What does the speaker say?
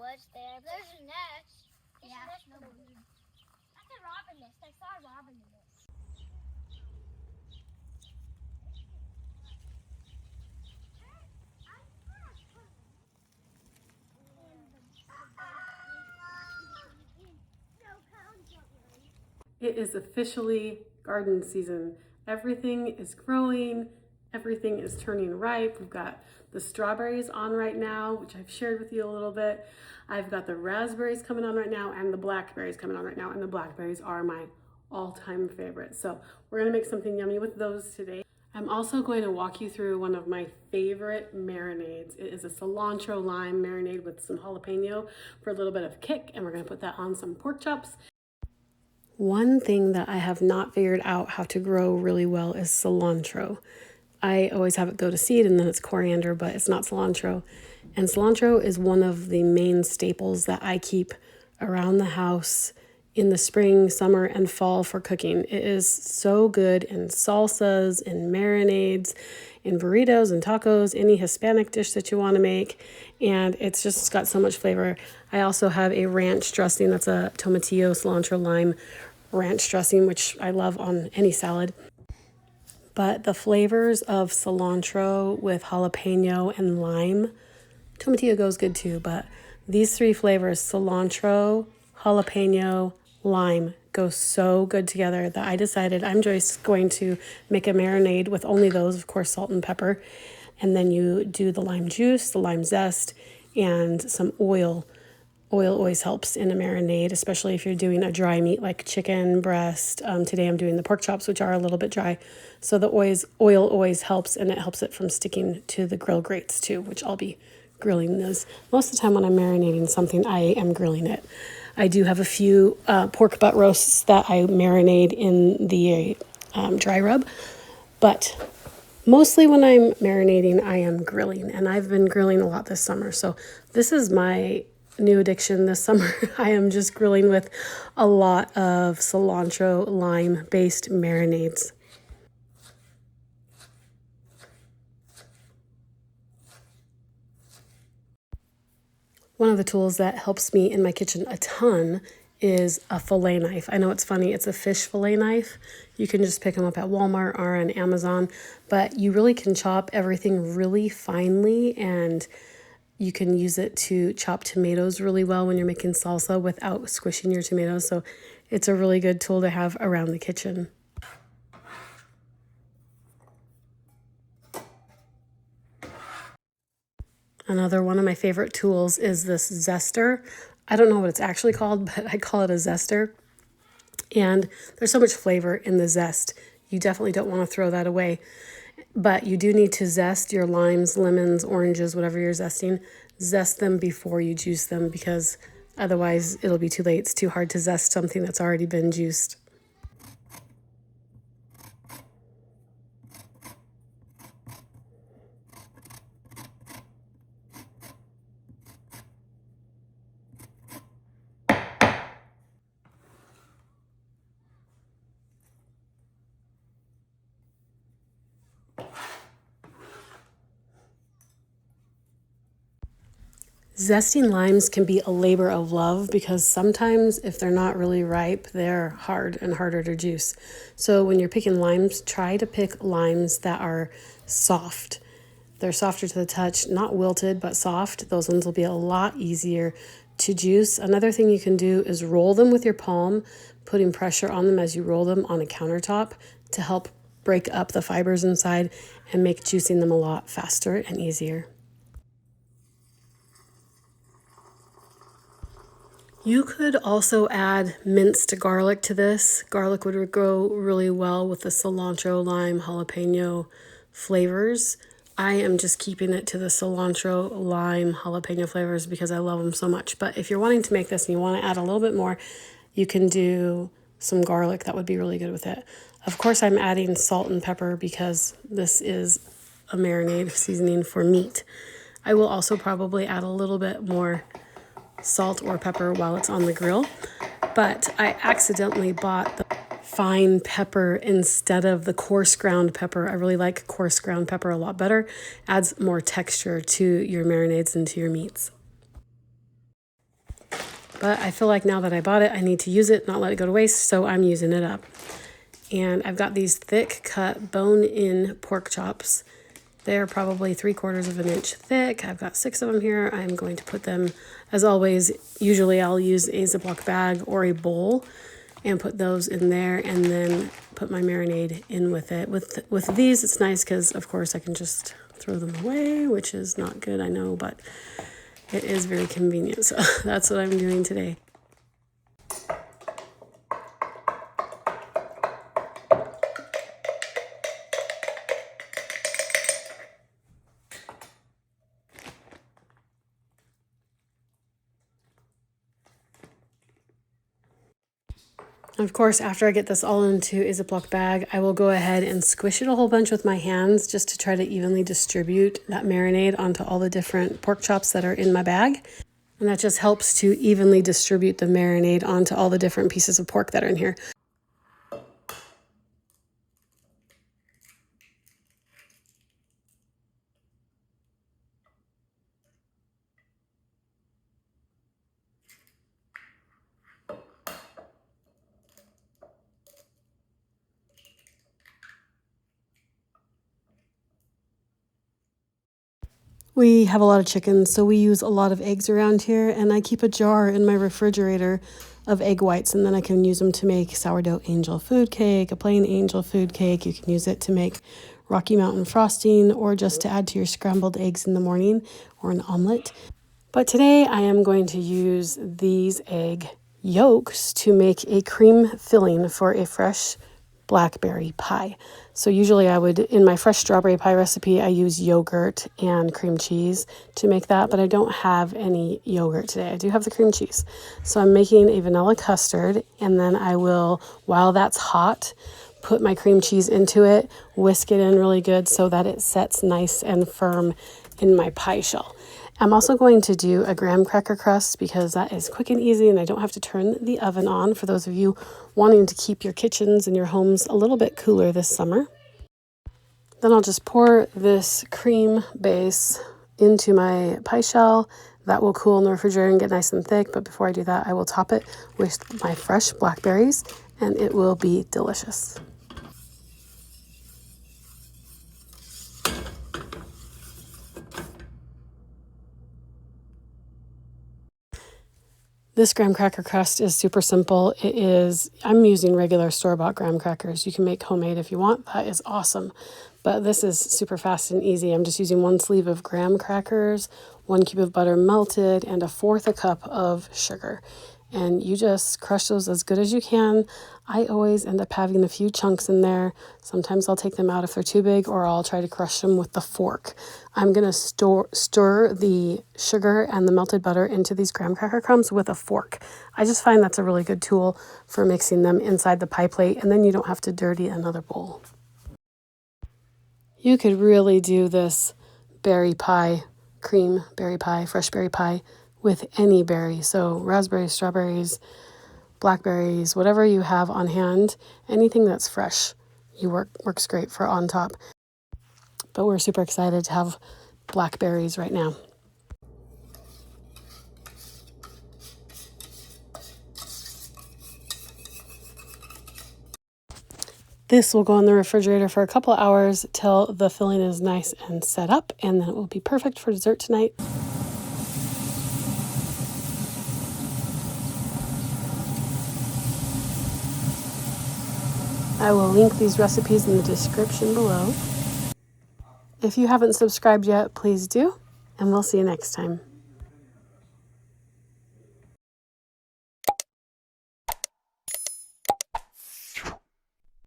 woods there. There's a nest. Yeah, That's no weed. That's a robin nest. I saw a robin in it. It is officially garden season. Everything is growing, everything is turning ripe. We've got the strawberries on right now, which I've shared with you a little bit. I've got the raspberries coming on right now and the blackberries coming on right now, and the blackberries are my all-time favorite. So we're gonna make something yummy with those today. I'm also going to walk you through one of my favorite marinades. It is a cilantro lime marinade with some jalapeno for a little bit of kick, and we're gonna put that on some pork chops. One thing that I have not figured out how to grow really well is cilantro. I always have it go to seed and then it's coriander, but it's not cilantro. And cilantro is one of the main staples that I keep around the house in the spring, summer, and fall for cooking. It is so good in salsas, in marinades, in burritos and tacos, any Hispanic dish that you want to make. And it's just got so much flavor. I also have a ranch dressing that's a tomatillo, cilantro, lime ranch dressing, which I love on any salad. But the flavors of cilantro with jalapeno and lime, tomatillo goes good too, but these three flavors, cilantro, jalapeno, lime, go so good together that I decided I'm just going to make a marinade with only those, of course, salt and pepper. And then you do the lime juice, the lime zest, and some oil. Oil always helps in a marinade, especially if you're doing a dry meat like chicken breast. Today I'm doing the pork chops, which are a little bit dry. So the oil always helps, and it helps it from sticking to the grill grates too, which I'll be grilling those. Most of the time when I'm marinating something, I am grilling it. I do have a few pork butt roasts that I marinate in the dry rub, but mostly when I'm marinating, I am grilling, and I've been grilling a lot this summer. So this is my new addiction this summer. I am just grilling with a lot of cilantro lime based marinades. One of the tools that helps me in my kitchen a ton is a fillet knife. I know it's funny, it's a fish fillet knife. You can just pick them up at Walmart or on Amazon, but you really can chop everything really finely, and you can use it to chop tomatoes really well when you're making salsa without squishing your tomatoes. So it's a really good tool to have around the kitchen. Another one of my favorite tools is this zester. I don't know what it's actually called, but I call it a zester. And there's so much flavor in the zest. You definitely don't want to throw that away. But you do need to zest your limes, lemons, oranges, whatever you're zesting. Zest them before you juice them, because otherwise it'll be too late. It's too hard to zest something that's already been juiced. Zesting limes can be a labor of love, because sometimes if they're not really ripe, they're hard and harder to juice. So when you're picking limes, try to pick limes that are soft. They're softer to the touch, not wilted, but soft. Those ones will be a lot easier to juice. Another thing you can do is roll them with your palm, putting pressure on them as you roll them on a countertop to help break up the fibers inside and make juicing them a lot faster and easier. You could also add minced garlic to this. Garlic would go really well with the cilantro, lime, jalapeno flavors. I am just keeping it to the cilantro, lime, jalapeno flavors because I love them so much. But if you're wanting to make this and you want to add a little bit more, you can do some garlic. That would be really good with it. Of course, I'm adding salt and pepper because this is a marinade seasoning for meat. I will also probably add a little bit more salt or pepper while it's on the grill, but I accidentally bought the fine pepper instead of the coarse ground pepper. I really like coarse ground pepper a lot better. Adds more texture to your marinades and to your meats. But I feel like now that I bought it, I need to use it, not let it go to waste, so I'm using it up. And I've got these thick cut bone-in pork chops. They're probably 3/4 of an inch thick. I've got 6 of them here. I'm going to put them, as always, usually I'll use a Ziploc bag or a bowl and put those in there and then put my marinade in with it. With these, it's nice because, of course, I can just throw them away, which is not good, I know, but it is very convenient. So that's what I'm doing today. Of course, after I get this all into a Ziploc bag, I will go ahead and squish it a whole bunch with my hands just to try to evenly distribute that marinade onto all the different pork chops that are in my bag. And that just helps to evenly distribute the marinade onto all the different pieces of pork that are in here. We have a lot of chickens, so we use a lot of eggs around here, and I keep a jar in my refrigerator of egg whites, and then I can use them to make sourdough angel food cake, a plain angel food cake. You can use it to make Rocky Mountain frosting or just to add to your scrambled eggs in the morning or an omelet. But today I am going to use these egg yolks to make a cream filling for a fresh blackberry pie. So usually I would, in my fresh strawberry pie recipe, I use yogurt and cream cheese to make that, but I don't have any yogurt today. I do have the cream cheese. So I'm making a vanilla custard, and then I will, while that's hot, put my cream cheese into it, whisk it in really good so that it sets nice and firm in my pie shell. I'm also going to do a graham cracker crust because that is quick and easy and I don't have to turn the oven on for those of you wanting to keep your kitchens and your homes a little bit cooler this summer. Then I'll just pour this cream base into my pie shell. That will cool in the refrigerator and get nice and thick, but before I do that, I will top it with my fresh blackberries and it will be delicious. This graham cracker crust is super simple. I'm using regular store-bought graham crackers. You can make homemade if you want. That is awesome. But this is super fast and easy. I'm just using 1 sleeve of graham crackers, 1 cube of butter melted, and 1/4 cup of sugar. And you just crush those as good as you can. I always end up having a few chunks in there. Sometimes I'll take them out if they're too big, or I'll try to crush them with the fork. I'm going to stir the sugar and the melted butter into these graham cracker crumbs with a fork. I just find that's a really good tool for mixing them inside the pie plate, and then you don't have to dirty another bowl. You could really do this berry pie, cream berry pie, fresh berry pie, with any berry. So raspberries, strawberries, blackberries, whatever you have on hand, anything that's fresh, works great for on top. But we're super excited to have blackberries right now. This will go in the refrigerator for a couple hours till the filling is nice and set up, and then it will be perfect for dessert tonight. I will link these recipes in the description below. If you haven't subscribed yet, please do, and we'll see you next time.